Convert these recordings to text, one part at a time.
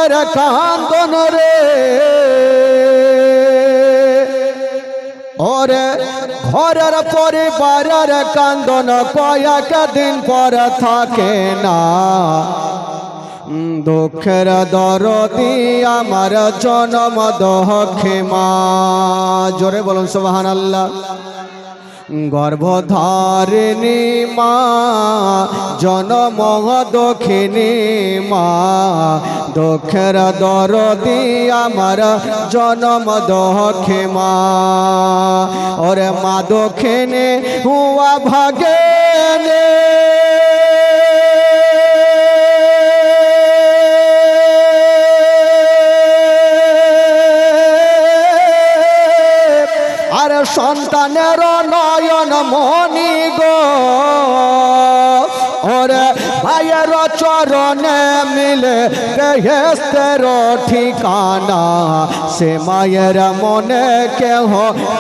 মায়ের কান্দন রে ওরে ঘরের পরিবারের কান্দন কয়েক দিন পর থাকে না দুঃখের দরদি আমার জনম দহকে মা জোরে বলুন সুবহানাল্লাহ গর্ভধারিণী মা জনম দক্ষিণী মা দুঃখের দরদি আমার জনম দক্ষে মা ওরে মা দক্ষিণী হুয়া ভাগে সন্তানের নয়ন মনি গো ওরে ভাইয়ের চরণে মিলে বেহেশতের ঠিকানা সে মায়ের মনে কেহ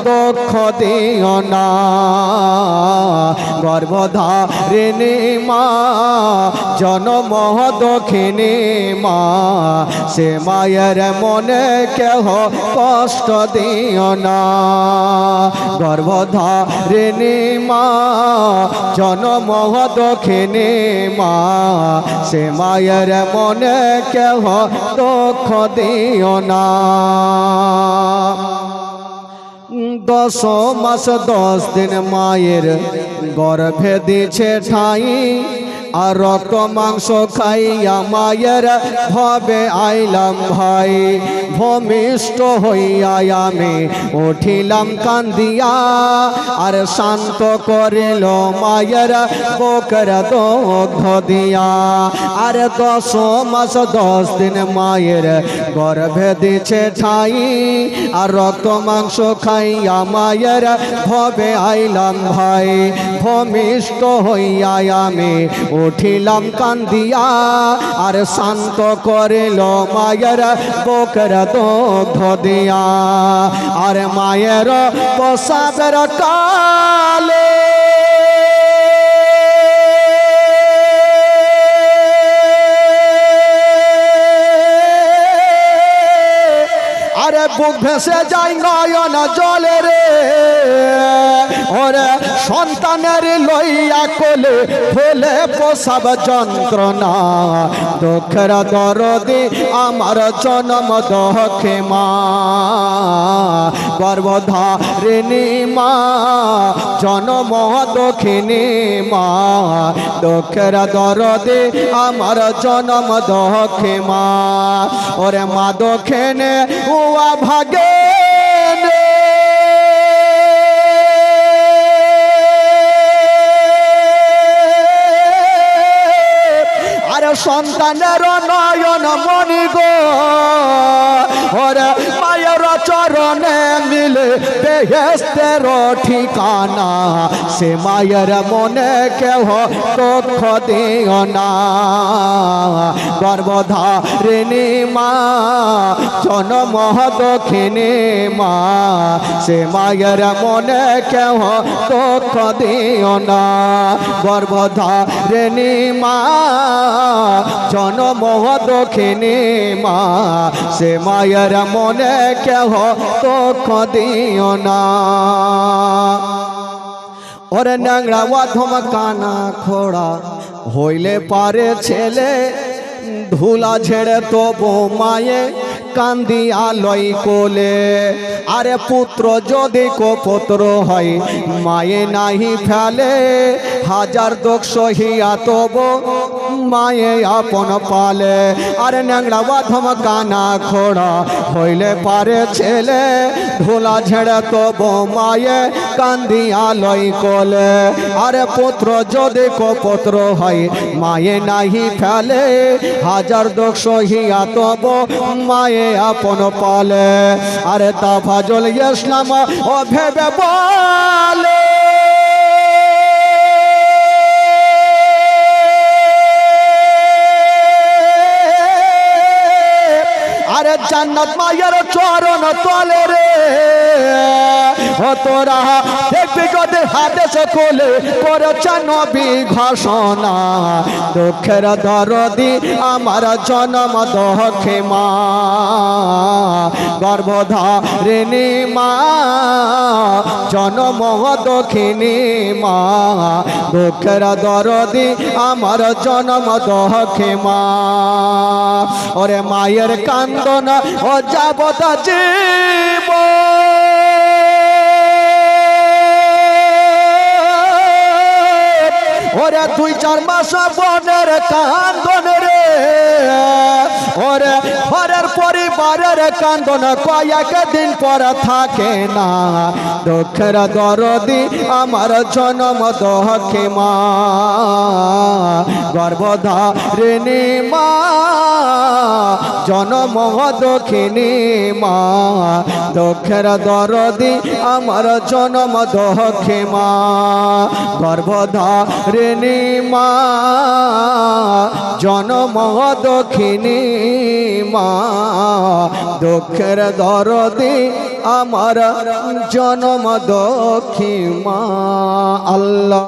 দুঃখ দিও না গর্ভধারিণী মা জনম দক্ষিণী মা সে মায়ের মনে কেহ কষ্ট দিও না গর্ভধারিণী মা জনম দক্ষিণী মা সে মায়ের মনে কেহ দুঃখ দিও না 10 মাস 10 দিন মায়ের গর্ভে দিছে ঠাই আর রক্ত মাংস খাইয়া মায়ের ভবে আইলাম ভাই ভূমিষ্ঠ হইয়া আমি উঠিলাম কান্দিয়া আর শান্ত করিল মায়ের বুকের দুগ্ধ দিয়া আর 10 মাস 10 দিন মায়ের গর্ভে দিছে ঠাই আর রক্ত মাংস খাইয়া মায়ের ভবে আইলাম ভাই ভূমিষ্ঠ হইয়া আমি উঠিলাম কান্দিয়া আর শান্ত করিল মায়ের বুকের দুগ্ধ দিয়া আর মায়ের প্রসাবের কালে আরে বুক ভেসে যায় নয়ন জলে রে ওরে সন্তানের লইয়া কোলে ফেলে প্রসব যন্ত্রণা দুঃখের দরদি আমার জনম দহকে মা গর্ভধারিণী মা জনম দক্ষিণী মা দুঃখের দরদি আমার জনম দহকে মা ওরে মা দক্ষিণে হুয়া ভাগে সন্তানের নয়ন মনি গো ওরে মায়ের চরণে মিলে বেহেশতের ঠিকানা সে মায়ের মনে কেহ দুঃখ দিও না গর্ভধারিণী মা জনম দক্ষিণী মা সে মায়ের মনে কেহ দুঃখ দিও না গর্ভধারিণী মা জনম দক্ষিণী মা সে মায়ের মনে কেহ দুঃখ দিও না ওরে ন্যাংরা অধম কানা খোড়া হইলে পারে ছেলে ধুলা ঝেড়ে তবু মায়ে কান্দিয়া লই কোলে আরে পুত্র যদি কুপুত্র হয় মায়ে নাহি ফেলে হাজার দুঃখ সহিয়া তবু মায়ে আপন পালে আরে ন্যাংরা অধম কানা খোড়া হইলে পারে ছেলে ধুলা ঝেড়ে তবু মায়ে কান্দিয়া লই কোলে আরে পুত্র যদি কুপুত্র হয় মায়ে নাহি ফেলে হাজার দুঃখ সহিয়া তবু মায়ে আপন পালে আরে তাফাজুল ইসলাম ও ভেবে বলে আরে জান্নাত মায়ের চরণ তলে রে ও তোরা দেখবি গো হাদিস কোলে করেছে নবী ঘোষণা দুঃখের দরদি আমার জনম দোহে মা গর্ভধারিণী মা জনম দক্ষিণী মা দুঃখের দরদি আমার জনম দোহে মা ওরে মায়ের কান্দন ও যাবত জীব ওরে 2-4 মাস বনের কান্দন রে ওরে ঘরের পরিবারের কান্দন কয়েকদিন পর থাকে না দুঃখের দরদি আমার জনম দোহে মা গর্ভধারিণী মা জনম দক্ষিণী মা দুঃখের দরদি আমার জনম দোহে মা গর্ভধারিণী মা জনম দক্ষিণী মা দুঃখের দরদি আমার জনম দক্ষিণী মা আল্লাহ।